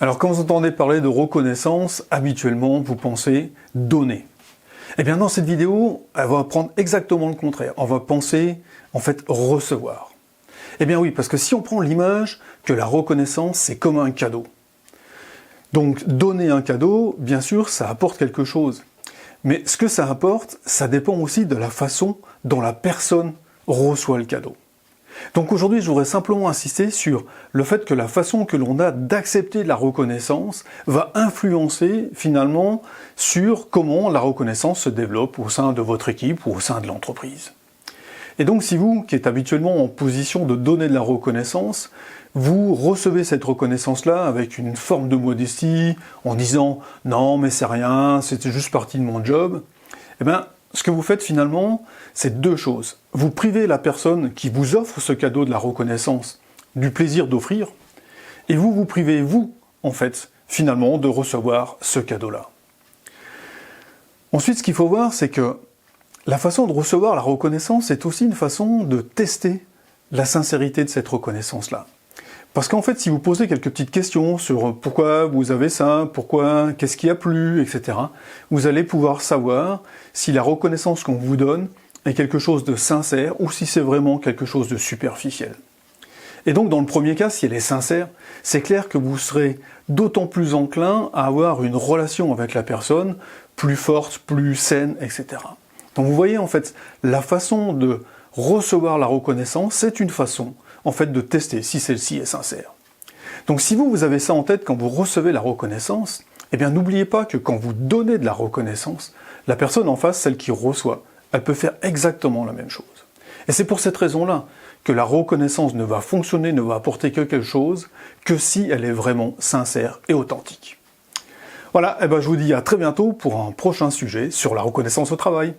Alors quand vous entendez parler de reconnaissance, habituellement vous pensez donner. Eh bien dans cette vidéo, elle va prendre exactement le contraire. On va penser en fait recevoir. Eh bien oui, parce que si on prend l'image que la reconnaissance c'est comme un cadeau. Donc donner un cadeau, bien sûr, ça apporte quelque chose. Mais ce que ça apporte, ça dépend aussi de la façon dont la personne reçoit le cadeau. Donc aujourd'hui, je voudrais simplement insister sur le fait que la façon que l'on a d'accepter la reconnaissance va influencer finalement sur comment la reconnaissance se développe au sein de votre équipe ou au sein de l'entreprise. Et donc si vous, qui êtes habituellement en position de donner de la reconnaissance, vous recevez cette reconnaissance-là avec une forme de modestie, en disant « non mais c'est rien, c'était juste partie de mon job », eh bien ce que vous faites finalement, c'est deux choses. Vous privez la personne qui vous offre ce cadeau de la reconnaissance du plaisir d'offrir, et vous vous privez, vous, en fait, finalement, de recevoir ce cadeau-là. Ensuite, ce qu'il faut voir, c'est que la façon de recevoir la reconnaissance est aussi une façon de tester la sincérité de cette reconnaissance-là. Parce qu'en fait, si vous posez quelques petites questions sur pourquoi vous avez ça, pourquoi, qu'est-ce qui a plu, etc., vous allez pouvoir savoir si la reconnaissance qu'on vous donne est quelque chose de sincère ou si c'est vraiment quelque chose de superficiel. Et donc, dans le premier cas, si elle est sincère, c'est clair que vous serez d'autant plus enclin à avoir une relation avec la personne plus forte, plus saine, etc. Donc vous voyez, en fait, la façon de recevoir la reconnaissance, c'est une façon en fait de tester si celle-ci est sincère. Donc si vous avez ça en tête quand vous recevez la reconnaissance, eh bien n'oubliez pas que quand vous donnez de la reconnaissance, la personne en face, celle qui reçoit, elle peut faire exactement la même chose. Et c'est pour cette raison-là que la reconnaissance ne va fonctionner, ne va apporter que quelque chose, que si elle est vraiment sincère et authentique. Voilà, je vous dis à très bientôt pour un prochain sujet sur la reconnaissance au travail.